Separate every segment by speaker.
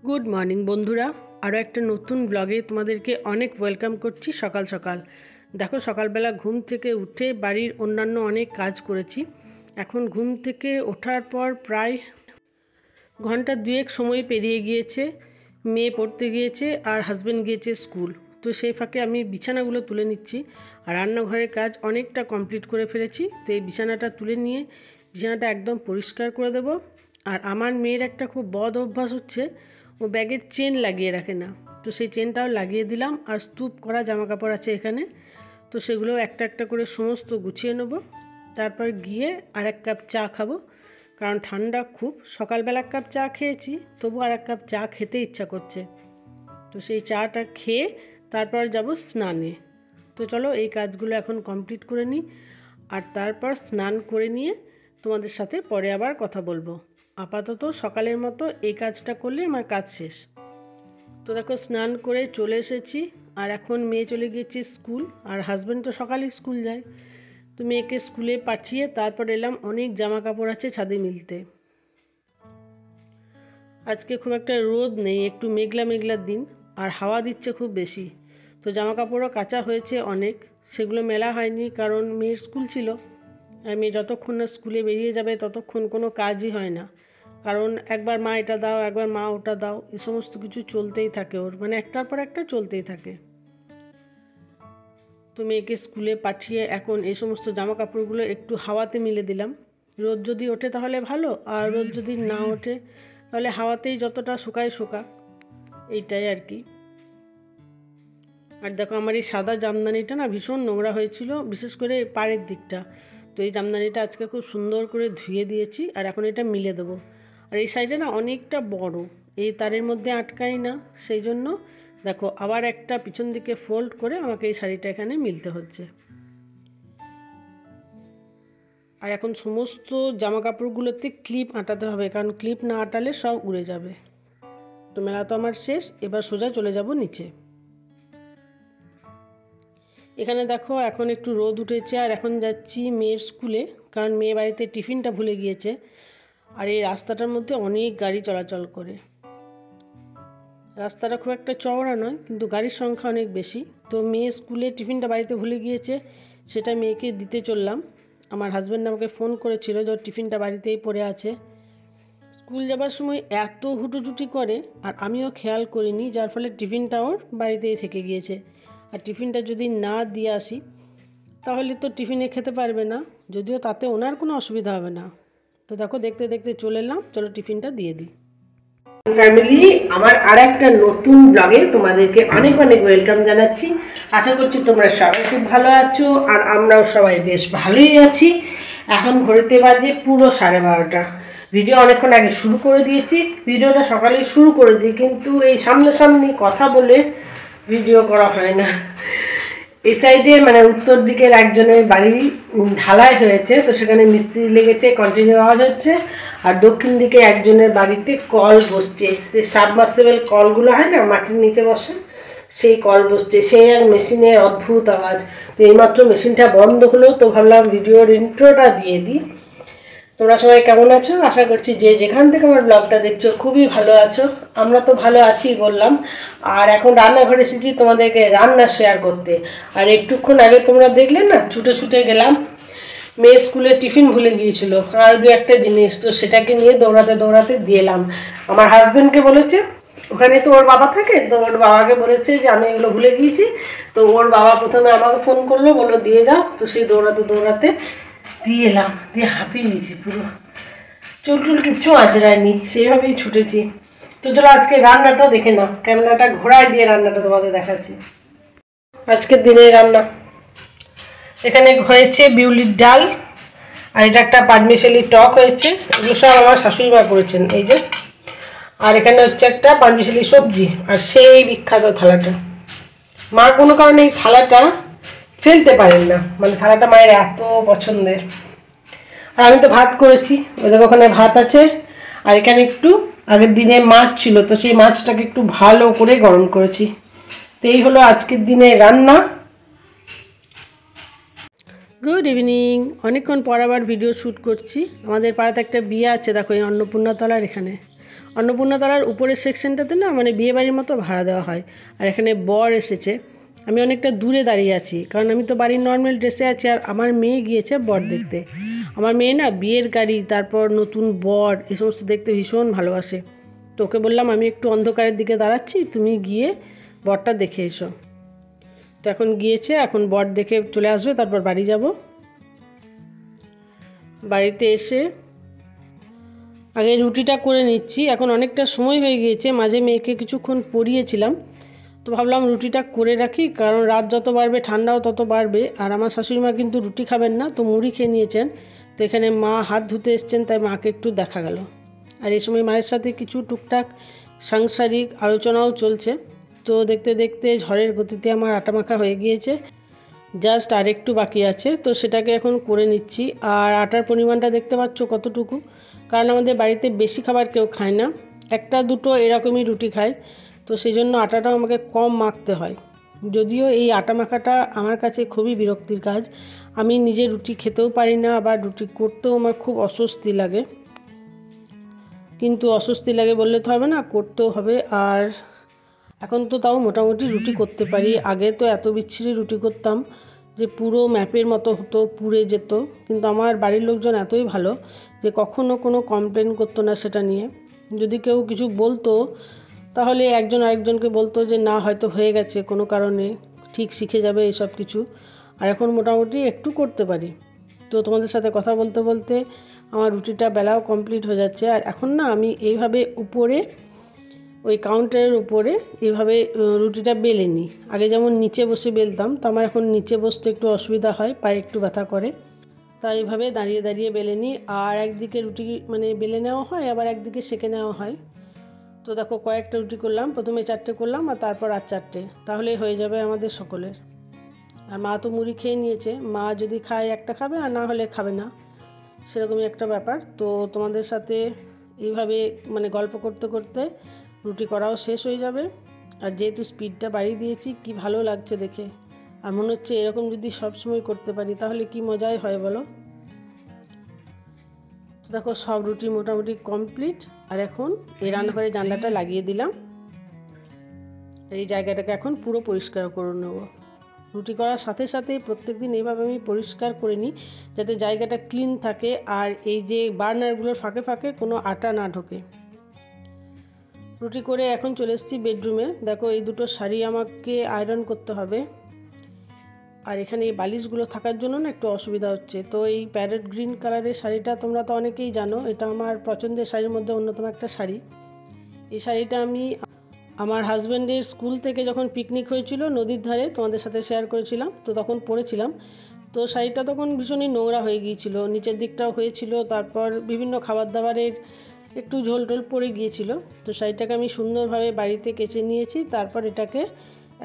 Speaker 1: Good morning বন্ধুরা, আরও একটা নতুন ব্লগে তোমাদেরকে অনেক ওয়েলকাম করছি। সকাল সকাল দেখো, সকালবেলা ঘুম থেকে উঠে বাড়ির অন্যান্য অনেক কাজ করেছি। এখন ঘুম থেকে ওঠার পর প্রায় ঘন্টা দুয়েক সময় পেরিয়ে গিয়েছে। মেয়ে পড়তে গিয়েছে আর হাজব্যান্ড গিয়েছে স্কুল। তো সেই ফাঁকে আমি বিছানাগুলো তুলে নিচ্ছি আর রান্নাঘরের কাজ অনেকটা কমপ্লিট করে ফেলেছি। তো এই বিছানাটা তুলে নিয়ে বিছানাটা একদম পরিষ্কার করে দেব। আর আমার মেয়ের একটা খুব বদ অভ্যাস হচ্ছে, ও ব্যাগের চেন লাগিয়ে রাখে না। তো সেই চেনটাও লাগিয়ে দিলাম। আর স্তূপ করা জামা কাপড় আছে এখানে, তো সেগুলো একটা একটা করে সমস্ত গুছিয়ে নেব। তারপর গিয়ে আর এক কাপ চা খাবো, কারণ ঠান্ডা খুব। সকালবেলা এক কাপ চা খেয়েছি, তবু আর এক কাপ চা খেতে ইচ্ছা করছে। তো সেই চাটা খেয়ে তারপর যাব স্নানে। তো চলো এই কাজগুলো এখন কমপ্লিট করে নিই, আর তারপর স্নান করে নিয়ে তোমাদের সাথে পরে আবার কথা বলবো। আপাতত সকালের মতো এই কাজটা করলে আমার কাজ শেষ। তো দেখো, স্নান করে চলে এসেছি। আর এখন মেয়ে চলে গিয়েছে স্কুল, আর হাজব্যান্ড তো সকালেই স্কুল যায়। তো মেয়েকে স্কুলে পাঠিয়ে তারপর এলাম, অনেক জামা কাপড় আছে ছাদে মিলতে। আজকে খুব একটা রোদ নেই, একটু মেঘলা মেঘলা দিন, আর হাওয়া দিচ্ছে খুব বেশি। তো জামা কাপড়ও কাচা হয়েছে অনেক, সেগুলো মেলা হয়নি কারণ মেয়ের স্কুল ছিল। আর মেয়ে যতক্ষণ না স্কুলে বেরিয়ে যাবে ততক্ষণ কোনো কাজই হয় না, কারণ একবার মা এটা দাও, একবার মা ওটা দাও, এই সমস্ত কিছু চলতেই থাকে ওর, মানে একটার পর একটা চলতেই থাকে। তো মেয়েকে স্কুলে পাঠিয়ে এখন এই সমস্ত জামা কাপড়গুলো একটু হাওয়াতে মিলে দিলাম। রোদ যদি ওঠে তাহলে ভালো, আর রোদ যদি না ওঠে তাহলে হাওয়াতেই যতটা শুকায় শুকাক, এইটাই আর কি। আর দেখো, আমার এই সাদা জামদানিটা না ভীষণ নোংরা হয়েছিল, বিশেষ করে পাড়ের দিকটা। তো এই জামদানিটা আজকে খুব সুন্দর করে ধুয়ে দিয়েছি, আর এখন এটা মিলে দেবো। আর এই শাড়িটা না অনেকটা বড়, এই তারের মধ্যে আটকায় না, সেই জন্য দেখো আবার একটা পিছন দিকে ফোল্ড করে আমাকে এই শাড়িটা এখানে মিলতে হচ্ছে। আর এখন সমস্ত জামা কাপড়গুলোতে ক্লিপ আটাতে হবে, কারণ ক্লিপ না আটালে সব উড়ে যাবে। তো মেলা তো আমার শেষ, এবার সোজা চলে যাব নিচে। এখানে দেখো এখন একটু রোদ উঠেছে, আর এখন যাচ্ছি মেয়ের স্কুলে, কারণ মেয়ে বাড়িতে টিফিনটা ভুলে গিয়েছে। আর এই রাস্তাটার মধ্যে অনেক গাড়ি চলাচল করে। রাস্তাটা খুব একটা চওড়া নয়, কিন্তু গাড়ির সংখ্যা অনেক বেশি। তো মেয়ে স্কুলে টিফিনটা বাড়িতে ভুলে গিয়েছে, সেটা মেয়েকে দিতে চললাম। আমার হাজব্যান্ড আমাকে ফোন করেছিল যে ওর টিফিনটা বাড়িতেই পড়ে আছে। স্কুল যাবার সময় এত হুটোচুটি করে, আর আমিও খেয়াল করিনি, যার ফলে টিফিনটা ওর বাড়িতেই থেকে গিয়েছে। আর টিফিনটা যদি না দিয়ে আসি তাহলে তো টিফিনে খেতে পারবে না, যদিও তাতে ওনার কোনো অসুবিধা হবে না। তো দেখো, দেখতে দেখতে চলে এলাম, চলো টিফিনটা দিয়ে দিই। ফ্যামিলি, আমার আর একটা নতুন ব্লগে তোমাদেরকে অনেক অনেক ওয়েলকাম জানাচ্ছি। আশা করছি তোমরা সবাই খুব ভালো আছো, আর আমরাও সবাই বেশ ভালোই আছি। এখন ঘড়িতে বাজে পুরো 12:30। ভিডিও অনেকক্ষণ আগে শুরু করে দিয়েছি, ভিডিওটা সকালে শুরু করে দিই, কিন্তু এই সামনাসামনি কথা বলে ভিডিও করা হয় না। এই সাইডে মানে উত্তর দিকের একজনের বাড়ি ঢালাই হয়েছে, তো সেখানে মিস্ত্রি লেগেছে, কন্টিনিউ আওয়াজ হচ্ছে। আর দক্ষিণ দিকে একজনের বাড়িতে কল বসছে, যে সাবমার্সিবল কলগুলো হয় না, মাটির নিচে বসে, সেই কল বসছে, সেই এক মেশিনের অদ্ভুত আওয়াজ। তো এইমাত্র মেশিনটা বন্ধ হলো, তো ভাবলাম ভিডিওর ইন্ট্রোটা দিয়ে দিই। তোমরা সবাই কেমন আছো? আশা করছি যে যেখান থেকে আমার ব্লগটা দেখছো খুবই ভালো আছো। আমরা তো ভালো আছি বললাম। আর এখন রান্নাঘরে এসেছি তোমাদেরকে রান্না শেয়ার করতে। আর একটুক্ষণ আগে তোমরা দেখলে না, ছুটে ছুটে গেলাম, মেয়ে স্কুলে টিফিন ভুলে গিয়েছিল আর দু একটা জিনিস, তো সেটাকে নিয়ে দৌড়াতে দৌড়াতে দিলাম। আমার হাজব্যান্ডকে বলেছে, ওখানে তো ওর বাবা থাকে, তো ওর বাবাকে বলেছে যে আমি এগুলো ভুলে গিয়েছি। তো ওর বাবা প্রথমে আমাকে ফোন করলো, বললো দিয়ে দাও। তো সেই দৌড়াতে দৌড়াতে দিয়ে এলাম, দিয়ে হাঁপিয়ে গেছি পুরো, চুল টুল কিচ্ছু আঁচড়ায়নি, সেইভাবেই ছুটেছি। তো চলো আজকে রান্নাটা দেখে নাও, ক্যামেরাটা ঘোরায় দিয়ে রান্নাটা তোমাদের দেখাচ্ছি। আজকের দিনের রান্না এখানে হয়েছে বিউলির ডাল, আর এটা একটা পাঁচমিশালি টক হয়েছে, এগুলো সব আমার শাশুড়ি মা করেছেন, এই যে। আর এখানে হচ্ছে একটা পাঁচমিশালি সবজি, আর সেই বিখ্যাত থালাটা। মা কোনো কারণে এই থালাটা ফেলতে পারেন না, মানে থালাটা মায়ের এত পছন্দের। আর আমি তো ভাত করেছি, ওদের ওখানে ভাত আছে। আর এখানে একটু আগের দিনে মাছ ছিল, তো সেই মাছটাকে একটু ভালো করে গরম করেছি। তো এই হলো আজকের দিনে রান্না। Good evening. অনেকক্ষণ পর আবার ভিডিও শ্যুট করছি। আমাদের পাড়াতে একটা বিয়ে আছে, দেখো এই অন্নপূর্ণাতলার এখানে। অন্নপূর্ণাতলার উপরের সেকশনটাতে না মানে বিয়েবাড়ির মতো ভাড়া দেওয়া হয়। আর এখানে বর এসেছে, আমি অনেকটা দূরে দাঁড়িয়ে আছি কারণ আমি তো বাড়ির নর্মাল ড্রেসে আছি, আর আমার মেয়ে গিয়েছে বর দেখতে। আমার মেয়ে না বিয়ের গাড়ি, তারপর নতুন বর, এই সমস্ত দেখতে ভীষণ ভালোবাসে। তো ওকে বললাম আমি একটু অন্ধকারের দিকে দাঁড়াচ্ছি, তুমি গিয়ে বরটা দেখে এসো। তো এখন গিয়েছে, এখন বর দেখে চলে আসবে, তারপর বাড়ি যাব। বাড়িতে এসে আগে রুটিটা করে নিচ্ছি, এখন অনেকটা সময় হয়ে গিয়েছে, মাঝে মেয়েকে কিছুক্ষণ পড়িয়েছিলাম, তো ভাবলাম রুটিটা করে রাখি, কারণ রাত যত বাড়বে ঠান্ডাও তত বাড়বে। আর আমার শাশুড়ি মা কিন্তু রুটি খাবেন না, তো মুড়ি খেয়ে নিয়েছেন। তো এখানে মা হাত ধুতে এসছেন, তাই মাকে একটু দেখা গেল। আর এই সময় মায়ের সাথে কিছু টুকটাক সাংসারিক আলোচনাও চলছে। তো দেখতে দেখতে ঝড়ের গতিতে আমার আটা মাখা হয়ে গিয়েছে, জাস্ট আর একটু বাকি আছে, তো সেটাকে এখন করে নিচ্ছি। আর আটার পরিমাণটা দেখতে পাচ্ছ কতটুকু, কারণ আমাদের বাড়িতে বেশি খাবার কেউ খায় না, একটা দুটো এরকমই রুটি খায়, তো সেই জন্য আটাটাও আমাকে কম মাখতে হয়। যদিও এই আটা মাখাটা আমার কাছে খুবই বিরক্তির কাজ, আমি নিজে রুটি খেতেও পারি না, আবার রুটি করতেও আমার খুব অস্বস্তি লাগে। কিন্তু অস্বস্তি লাগে বললে তো হবে না, করতেও হবে। আর এখন তো তাও মোটামুটি রুটি করতে পারি, আগে তো এত বিচ্ছিরি রুটি করতাম যে পুরো ম্যাপের মতো হতো, পুড়ে যেত। কিন্তু আমার বাড়ির লোকজন এতই ভালো যে কখনো কোনো কমপ্লেন করতো না সেটা নিয়ে। যদি কেউ কিছু বলতো তাহলে একজন আরেকজনকে বলতো যে না হয়তো হয়ে গেছে কোনো কারণে, ঠিক শিখে যাবে এসব কিছু। আর এখন মোটামুটি একটু করতে পারি। তো তোমাদের সাথে কথা বলতে বলতে আমার রুটিটা বেলাও কমপ্লিট হয়ে যাচ্ছে। আর এখন না আমি এইভাবে উপরে ওই কাউন্টারের উপরে এইভাবে রুটিটা বেলে নিই। আগে যেমন নিচে বসে বেলতাম, তো আমার এখন নিচে বসতে একটু অসুবিধা হয়, পায়ে একটু ব্যথা করে, তাই এইভাবে দাঁড়িয়ে দাঁড়িয়ে বেলে নিই। আর একদিকে রুটি মানে বেলে নেওয়া হয়, আবার একদিকে সেঁকে নেওয়া হয়। তো দেখো কয়েকটা রুটি করলাম, প্রথমে 4টে করলাম আর তারপর আর 4টে, তাহলে হয়ে যাবে আমাদের সকলের। আর মা তো মুড়ি খেয়ে নিয়েছে, মা যদি খায় একটা খাবে আর না হলে খাবে না, সেরকমই একটা ব্যাপার। তো তোমাদের সাথে এইভাবে মানে গল্প করতে করতে রুটি করাও শেষ হয়ে যাবে। আর যেহেতু স্পিডটা বাড়িয়ে দিয়েছি, কি ভালো লাগছে দেখে, আর মনে হচ্ছে এরকম যদি সবসময় করতে পারি তাহলে কি মজাই হয় বলো। তো দেখো সব রুটি মোটামুটি কমপ্লিট। আর এখন এই রান্নাঘরের জানলাটা লাগিয়ে দিলাম, এই জায়গাটাকে এখন পুরো পরিষ্কার করে নেব। রুটি করার সাথে সাথে প্রত্যেকদিন এইভাবে আমি পরিষ্কার করে নিই, যাতে জায়গাটা ক্লিন থাকে, আর এই যে বার্নারগুলোর ফাঁকে ফাঁকে কোনো আটা না ঢোকে। রুটি করে এখন চলে এসেছি বেডরুমে। দেখো এই দুটো শাড়ি আমাকে আয়রন করতে হবে, আর এখানে এই বালিশগুলো থাকার জন্য না একটু অসুবিধা হচ্ছে। তো এই প্যারেট গ্রিন কালারের শাড়িটা তোমরা তো অনেকেই জানো, এটা আমার পছন্দের শাড়ির মধ্যে অন্যতম একটা শাড়ি। এই শাড়িটা আমি আমার হাজব্যান্ডের স্কুল থেকে যখন পিকনিক হয়েছিল নদীর ধারে, তোমাদের সাথে শেয়ার করেছিলাম, তো তখন পরেছিলাম। তো শাড়িটা তখন ভীষণই নোংরা হয়ে গিয়েছিল, নিচের দিকটাও হয়েছিল, তারপর বিভিন্ন খাবার দাবারের একটু ঝোল টোল পড়ে গিয়েছিল। তো শাড়িটাকে আমি সুন্দরভাবে বাড়িতে কেচে নিয়েছি, তারপর এটাকে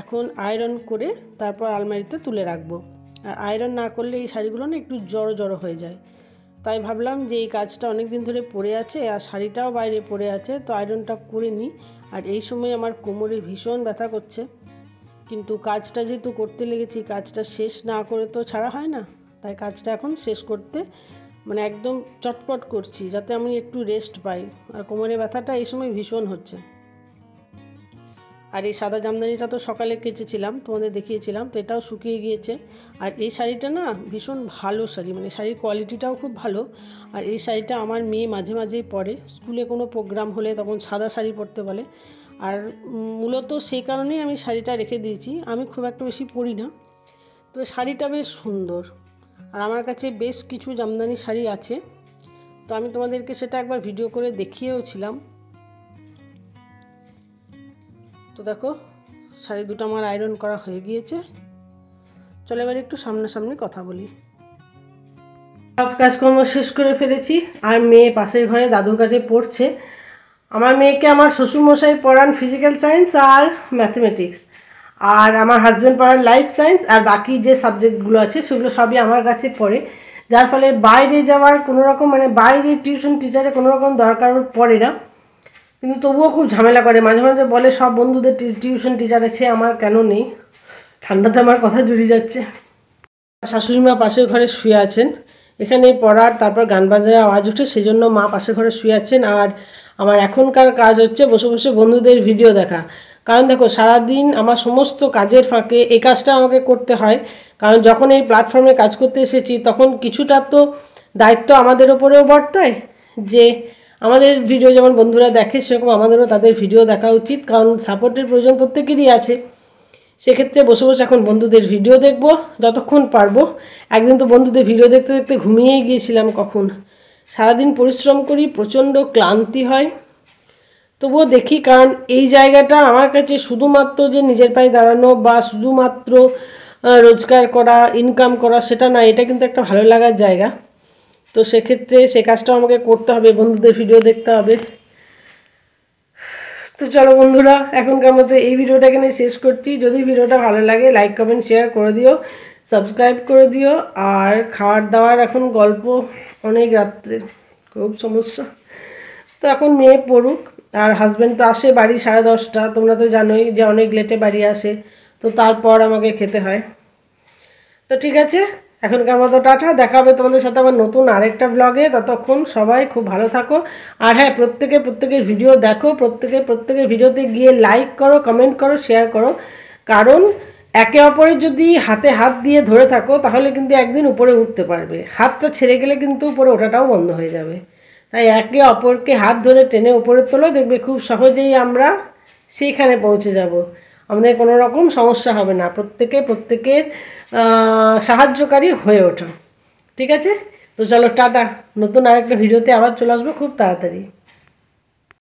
Speaker 1: এখন আয়রন করে তারপর আলমারিতে তুলে রাখবো। আর আয়রন না করলে এই শাড়িগুলো না একটু জড়ো জড়ো হয়ে যায়, তাই ভাবলাম যে এই কাজটা অনেক দিন ধরে পড়ে আছে আর শাড়িটাও বাইরে পড়ে আছে, তো আয়রনটা করে নিই। আর এই সময় আমার কোমরে ভীষণ ব্যথা করছে, কিন্তু কাজটা যেহেতু করতে লেগেছি, কাজটা শেষ না করে তো ছাড়া হয় না, তাই কাজটা এখন শেষ করতে মানে একদম চটপট করছি, যাতে আমি একটু রেস্ট পাই। আর কোমরে ব্যথাটা এই সময় ভীষণ হচ্ছে। আর এই সাদা জামদানিটা তো সকালে কেচেছিলাম, তোমাদের দেখিয়েছিলাম, তো এটাও শুকিয়ে গিয়েছে। আর এই শাড়িটা না ভীষণ ভালো শাড়ি, মানে শাড়ির কোয়ালিটিটাও খুব ভালো। আর এই শাড়িটা আমার মেয়ে মাঝে মাঝেই পরে, স্কুলে কোনো প্রোগ্রাম হলে তখন সাদা শাড়ি পরতে বলে। আর মূলত সেই কারণেই আমি শাড়িটা রেখে দিয়েছি, আমি খুব একটা বেশি পরি না, তো শাড়িটা বেশ সুন্দর। আর আমার কাছে বেশ কিছু জামদানি শাড়ি আছে, তো আমি তোমাদেরকে সেটা একবার ভিডিও করে দেখিয়েওছিলাম। তো দেখো শাড়ি দুটো আমার আয়রন করা হয়ে গিয়েছে। চলো এবার একটু সামনাসামনি কথা বলি। সব কাজকর্ম শেষ করে ফেলেছি, আর মেয়ে পাশের ঘরে দাদুর কাছে পড়ছে। আমার মেয়েকে আমার শ্বশুরমশাই পড়ান ফিজিক্যাল সায়েন্স আর ম্যাথমেটিক্স, আর আমার হাজব্যান্ড পড়ান লাইফ সায়েন্স, আর বাকি যে সাবজেক্টগুলো আছে সেগুলো সবই আমার কাছে পড়ে, যার ফলে বাইরে যাওয়ার কোনো রকম মানে বাইরে টিউশন টিচারে কোনো রকম দরকার পড়ে না। কিন্তু তবুও খুব ঝামেলা করে, মাঝে মাঝে বলে সব বন্ধুদের টিউশন টিচার আছে, আমার কেন নেই। ঠান্ডাতে আমার কথা জুড়িয়ে যাচ্ছে। শাশুড়ি মা পাশের ঘরে শুয়ে আছেন, এখানে পড়ার তারপর গান বাজনার আওয়াজ উঠে, সেই জন্য মা পাশের ঘরে শুয়ে আছেন। আর আমার এখনকার কাজ হচ্ছে বসে বসে বন্ধুদের ভিডিও দেখা। কারণ দেখো সারাদিন আমার সমস্ত কাজের ফাঁকে এই কাজটা আমাকে করতে হয়। কারণ যখন এই প্ল্যাটফর্মে কাজ করতে এসেছি তখন কিছুটা তো দায়িত্ব আমাদের ওপরেও বর্তায়, যে আমাদের ভিডিও যেমন বন্ধুরা দেখে সেরকম আমাদেরও তাদের ভিডিও দেখা উচিত, কারণ সাপোর্টের প্রয়োজন প্রত্যেকেরই আছে। সেক্ষেত্রে বসে বসে এখন বন্ধুদের ভিডিও দেখব যতক্ষণ পারবো। একদিন তো বন্ধুদের ভিডিও দেখতে দেখতে ঘুমিয়েই গিয়েছিলাম কখন। সারাদিন পরিশ্রম করি, প্রচণ্ড ক্লান্তি হয়, তবুও দেখি। কারণ এই জায়গাটা আমার কাছে শুধুমাত্র যে নিজের পায়ে দাঁড়ানো বা শুধুমাত্র রোজগার করা, ইনকাম করা সেটা না, এটা কিন্তু একটা ভালো লাগার জায়গা। তো সেক্ষেত্রে সে কাজটাও আমাকে করতে হবে, বন্ধুদের ভিডিও দেখতে হবে। তো চলো বন্ধুরা, এখনকার মতো এই ভিডিওটা এখানে শেষ করছি। যদি ভিডিওটা ভালো লাগে লাইক কমেন্ট শেয়ার করে দিও, সাবস্ক্রাইব করে দিও। আর খাওয়ার দাওয়ার এখন গল্প, অনেক রাত্রে, খুব সমস্যা। তো এখন মেয়ে পড়ুক, আর হাজব্যান্ড তো আসে বাড়ি 10:30, তোমরা তো জানোই যে অনেক লেটে বাড়ি আসে, তো তারপর আমাকে খেতে হয়। তো ঠিক আছে, এখনকার মতো টাটা, দেখা হবে তোমাদের সাথে আবার নতুন আরেকটা ব্লগে। ততক্ষণ সবাই খুব ভালো থাকো। আর হ্যাঁ, প্রত্যেকের ভিডিও দেখো, প্রত্যেকের ভিডিওতে গিয়ে লাইক করো, কমেন্ট করো, শেয়ার করো। কারণ একে অপরের যদি হাতে হাত দিয়ে ধরে থাকো তাহলে কিন্তু একদিন উপরে উঠতে পারবে। হাতটা ছেড়ে গেলে কিন্তু উপরে ওঠাটাও বন্ধ হয়ে যাবে। তাই একে অপরকে হাত ধরে টেনে উপরে তোলো, দেখবে খুব সহজেই আমরা সেইখানে পৌঁছে যাব। আমাদের কোনো রকম সমস্যা হবে না, প্রত্যেকের সাহায্যকারী হয়ে ওঠো। ঠিক আছে, তো চলো টাটা, নতুন আরেকটা ভিডিওতে আবার চলে আসবো খুব তাড়াতাড়ি।